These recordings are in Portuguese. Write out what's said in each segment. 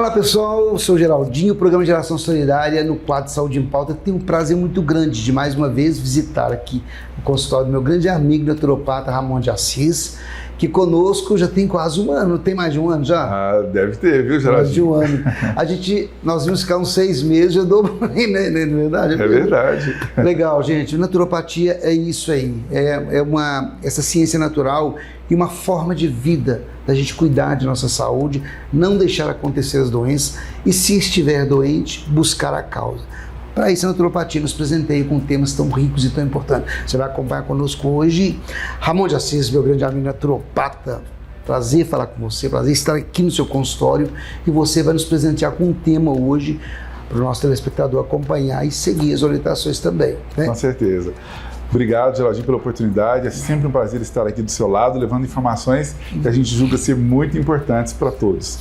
Fala pessoal, eu sou o Geraldinho, programa Geração Solidária no quadro Saúde em Pauta. Tenho um prazer muito grande de mais uma vez visitar aqui o consultório do meu grande amigo naturopata Ramon de Assis, que conosco já tem quase um ano. Tem mais de um ano já? Ah, deve ter, viu, Geraldinho? Mais de um ano. Nós vimos ficar uns 6 meses, já dobrei, né? Não é verdade? É verdade. Legal, gente. Naturopatia é isso aí. Essa ciência natural e uma forma de vida da gente cuidar de nossa saúde, não deixar acontecer as doenças e, se estiver doente, buscar a causa. Para isso, a naturopatia nos presenteia com temas tão ricos e tão importantes. Você vai acompanhar conosco hoje Ramon de Assis, meu grande amigo naturopata. Prazer falar com você, prazer estar aqui no seu consultório, e você vai nos presentear com um tema hoje para o nosso telespectador acompanhar e seguir as orientações também, né? Com certeza. Obrigado, Geraldinho, pela oportunidade. É sempre um prazer estar aqui do seu lado, levando informações que a gente julga ser muito importantes para todos.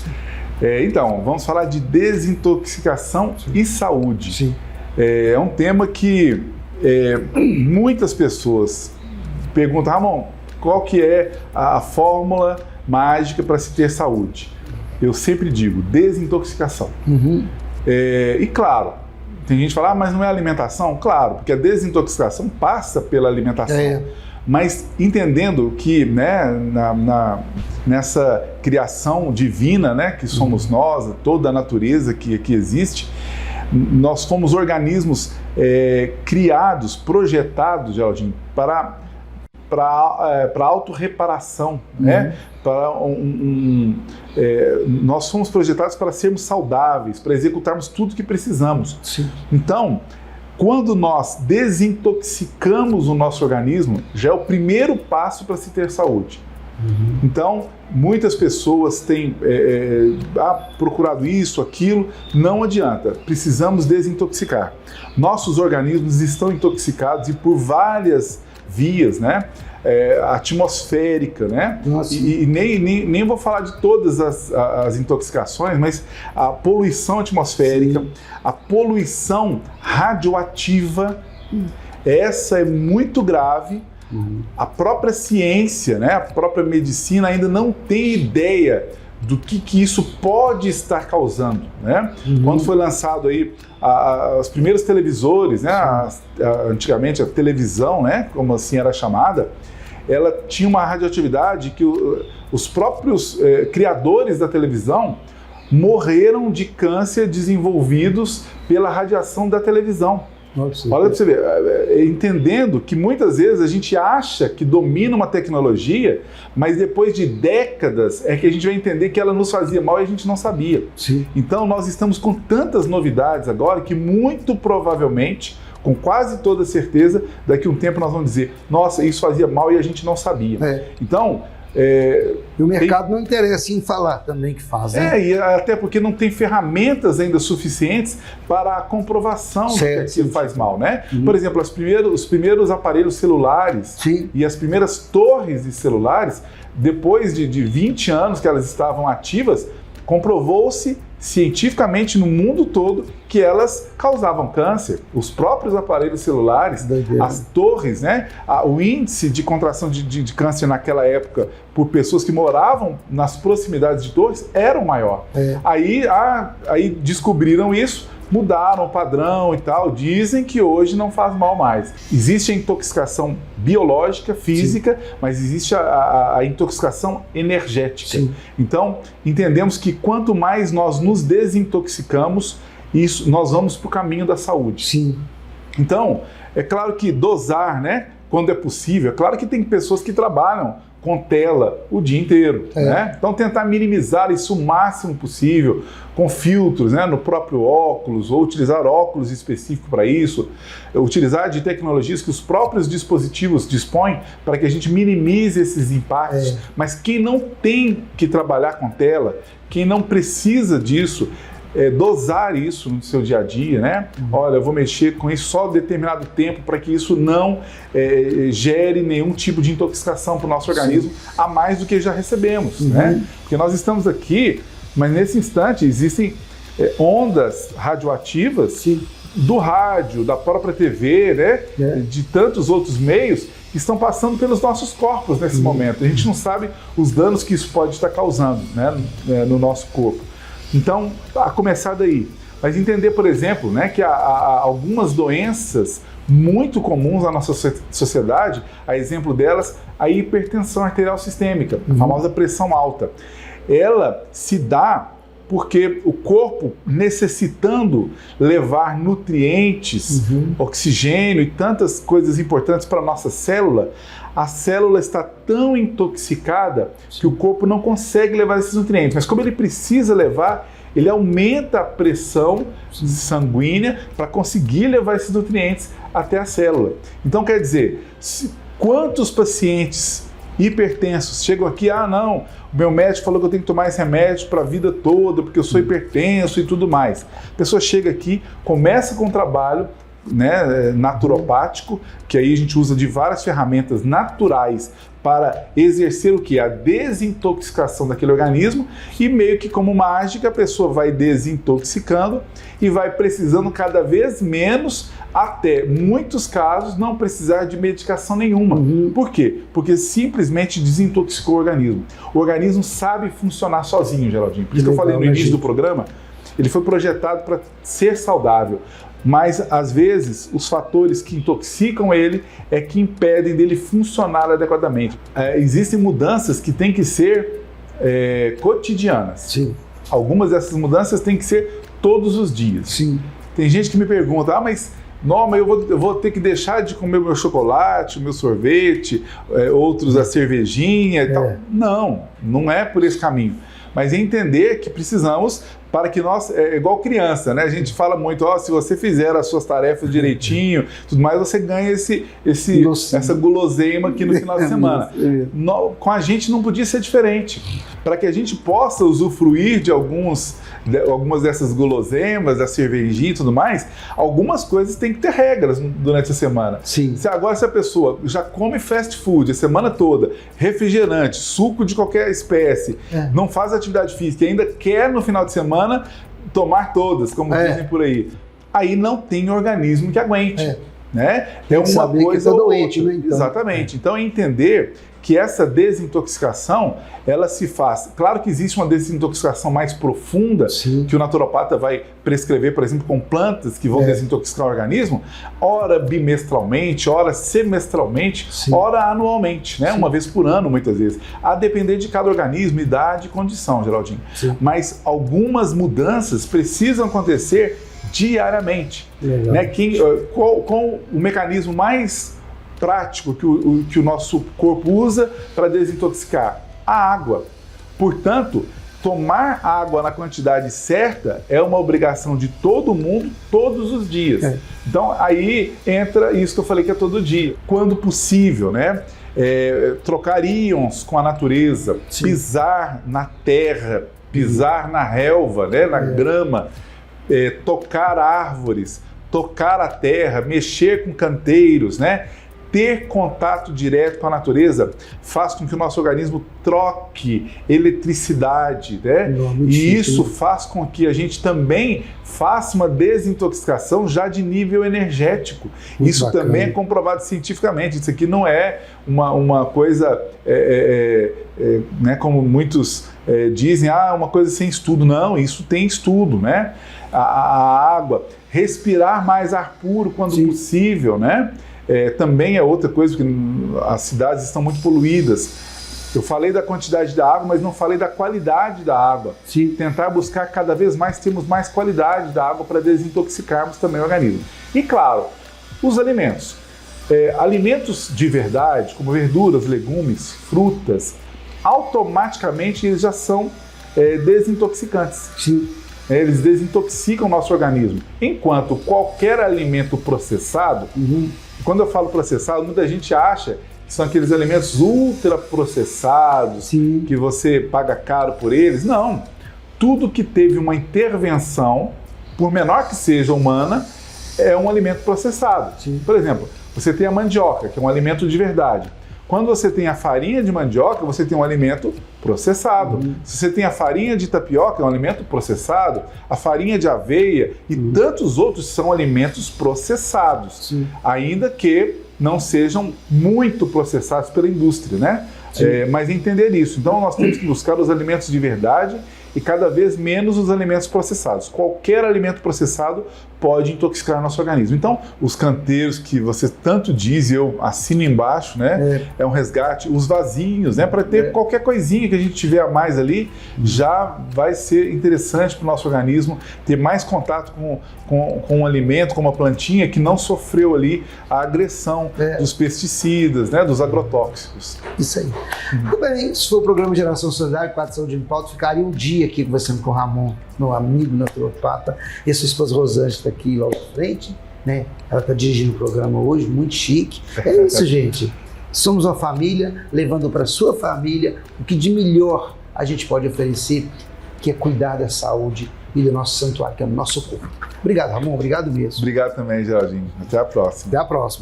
Então, vamos falar de desintoxicação e saúde. Sim. É um tema que muitas pessoas perguntam: Ramon, qual que é a fórmula mágica para se ter saúde? Eu sempre digo, desintoxicação. Uhum. E claro, tem gente que fala, mas não é alimentação? Claro, porque a desintoxicação passa pela alimentação. Mas entendendo que, né, nessa criação divina, né, que somos nós, toda a natureza que existe, nós somos organismos criados, projetados, Geraldinho, para autorreparação, né? Nós somos projetados para sermos saudáveis, para executarmos tudo que precisamos. Sim. Então, quando nós desintoxicamos o nosso organismo, já é o primeiro passo para se ter saúde. Uhum. Então, muitas pessoas têm procurado isso, aquilo, não adianta, precisamos desintoxicar. Nossos organismos estão intoxicados e por várias vias, né? Atmosférica, né? E nem vou falar de todas as intoxicações, mas a poluição atmosférica, sim, a poluição radioativa, essa é muito grave. A própria ciência, né, a própria medicina ainda não tem ideia do que isso pode estar causando, né? Quando foi lançado aí os primeiros televisores, né, antigamente a televisão, né, como assim era chamada, ela tinha uma radioatividade que os próprios criadores da televisão morreram de câncer desenvolvidos pela radiação da televisão. Olha para você ver, entendendo que muitas vezes a gente acha que domina uma tecnologia, mas depois de décadas é que a gente vai entender que ela nos fazia mal e a gente não sabia. Sim. Então nós estamos com tantas novidades agora que muito provavelmente, com quase toda certeza, daqui a um tempo nós vamos dizer, nossa, isso fazia mal e a gente não sabia. Então... e o mercado não interessa em falar também que faz, né? E até porque não tem ferramentas ainda suficientes para a comprovação de que aquilo faz mal, né? Por exemplo, os primeiros aparelhos celulares, sim, e as primeiras torres de celulares, depois de 20 anos que elas estavam ativas, comprovou-se cientificamente no mundo todo que elas causavam câncer. Os próprios aparelhos celulares, as torres, né? O índice de contração de câncer naquela época por pessoas que moravam nas proximidades de torres era o maior. Aí descobriram isso, mudaram o padrão e tal, dizem que hoje não faz mal mais. Existe a intoxicação biológica, física, sim, mas existe a intoxicação energética. Sim. Então, entendemos que quanto mais nós nos desintoxicamos, nós vamos para o caminho da saúde. Sim. Então, é claro que dosar, né, quando é possível, é claro que tem pessoas que trabalham com tela o dia inteiro, né? Então tentar minimizar isso o máximo possível, com filtros, né, no próprio óculos, ou utilizar óculos específicos para isso, utilizar de tecnologias que os próprios dispositivos dispõem para que a gente minimize esses impactos. Mas quem não tem que trabalhar com tela, quem não precisa disso, dosar isso no seu dia a dia, né? Olha, eu vou mexer com isso só determinado tempo para que isso não gere nenhum tipo de intoxicação para o nosso organismo, sim, a mais do que já recebemos, né? Porque nós estamos aqui, mas nesse instante existem ondas radioativas, sim, do rádio, da própria TV, né? De tantos outros meios que estão passando pelos nossos corpos nesse momento. A gente não sabe os danos que isso pode estar causando, né, no nosso corpo. Então, a começar daí. Mas entender, por exemplo, né, que há algumas doenças muito comuns na nossa sociedade, a exemplo delas, a hipertensão arterial sistêmica, a famosa pressão alta. Ela se dá porque o corpo, necessitando levar nutrientes, oxigênio e tantas coisas importantes para a nossa célula, a célula está tão intoxicada que o corpo não consegue levar esses nutrientes. Mas como ele precisa levar, ele aumenta a pressão sanguínea para conseguir levar esses nutrientes até a célula. Então, quer dizer, quantos pacientes hipertensos chegam aqui, não, o meu médico falou que eu tenho que tomar esse remédio para a vida toda, porque eu sou hipertenso e tudo mais. A pessoa chega aqui, começa com um trabalho, né, naturopático, que aí a gente usa de várias ferramentas naturais para exercer o que? A desintoxicação daquele organismo, e meio que como mágica a pessoa vai desintoxicando e vai precisando cada vez menos, até muitos casos não precisar de medicação nenhuma. Por quê? Porque simplesmente desintoxicou o organismo. O organismo sabe funcionar sozinho, Geraldinho. Por isso que eu falei no início do programa, ele foi projetado para ser saudável. Mas, às vezes, os fatores que intoxicam ele é que impedem dele funcionar adequadamente. Existem mudanças que têm que ser cotidianas. Sim. Algumas dessas mudanças têm que ser todos os dias. Sim. Tem gente que me pergunta, mas eu vou ter que deixar de comer o meu chocolate, o meu sorvete, outros a cervejinha e tal. Não é por esse caminho. Mas é entender que precisamos, para que nós, é igual criança, né? A gente fala muito, se você fizer as suas tarefas direitinho, tudo mais, você ganha essa guloseima aqui no final de semana. Com a gente não podia ser diferente. Para que a gente possa usufruir de algumas dessas guloseimas, da cervejinha e tudo mais, algumas coisas têm que ter regras durante a semana. Sim. Se a pessoa já come fast food a semana toda, refrigerante, suco de qualquer espécie, não faz atividade física e ainda quer no final de semana tomar todas, como dizem por aí não tem organismo que aguente. Né? É uma coisa que tá doente, né? Então. Exatamente. Então, entender que essa desintoxicação, ela se faz... Claro que existe uma desintoxicação mais profunda, que o naturopata vai prescrever, por exemplo, com plantas que vão desintoxicar o organismo, ora bimestralmente, ora semestralmente, ora anualmente, né? Uma vez por ano, muitas vezes. A depender de cada organismo, idade e condição, Geraldinho. Mas algumas mudanças precisam acontecer diariamente. Né? Qual o mecanismo mais prático que o nosso corpo usa para desintoxicar? A água. Portanto, tomar água na quantidade certa é uma obrigação de todo mundo, todos os dias. Então, aí entra isso que eu falei que é todo dia. Quando possível, né? Trocar íons com a natureza, pisar na terra, pisar na relva, né? Na grama, tocar árvores, tocar a terra, mexer com canteiros, né? Ter contato direto com a natureza faz com que o nosso organismo troque eletricidade, né? E isso faz com que a gente também faça uma desintoxicação já de nível energético. Isso também é comprovado cientificamente. Isso aqui não é uma coisa, né, como muitos dizem, uma coisa sem estudo. Não, isso tem estudo, né? A água, respirar mais ar puro quando possível, né? Também é outra coisa, porque as cidades estão muito poluídas. Eu falei da quantidade da água, mas não falei da qualidade da água. Tentar buscar cada vez mais, termos mais qualidade da água para desintoxicarmos também o organismo. E claro, os alimentos. Alimentos de verdade, como verduras, legumes, frutas, automaticamente eles já são desintoxicantes. Eles desintoxicam o nosso organismo. Enquanto qualquer alimento processado, quando eu falo processado, muita gente acha que são aqueles alimentos ultraprocessados, que você paga caro por eles. Não. Tudo que teve uma intervenção, por menor que seja humana, é um alimento processado. Por exemplo, você tem a mandioca, que é um alimento de verdade. Quando você tem a farinha de mandioca, você tem um alimento processado. Se você tem a farinha de tapioca, é um alimento processado. A farinha de aveia e tantos outros são alimentos processados. Ainda que não sejam muito processados pela indústria, né? Mas entender isso. Então, nós temos que buscar os alimentos de verdade e cada vez menos os alimentos processados. Qualquer alimento processado pode intoxicar o nosso organismo. Então, os canteiros que você tanto diz, e eu assino embaixo, né? É um resgate. Os vasinhos, né? Para ter qualquer coisinha que a gente tiver a mais ali, já vai ser interessante para o nosso organismo ter mais contato com um alimento, com uma plantinha que não sofreu ali a agressão dos pesticidas, né? Dos agrotóxicos. Isso aí. Muito bem, esse foi o programa Geração Solidária, Quadro Saúde em Pauta. Ficaria um dia aqui conversando com o Ramon, meu amigo naturopata, e a sua esposa Rosângela está aqui logo à frente, né? Ela está dirigindo o programa hoje, muito chique. É isso, gente. Somos uma família, levando para a sua família o que de melhor a gente pode oferecer, que é cuidar da saúde e do nosso santuário, que é o nosso corpo. Obrigado, Ramon. Obrigado mesmo. Obrigado também, Geraldinho. Até a próxima. Até a próxima.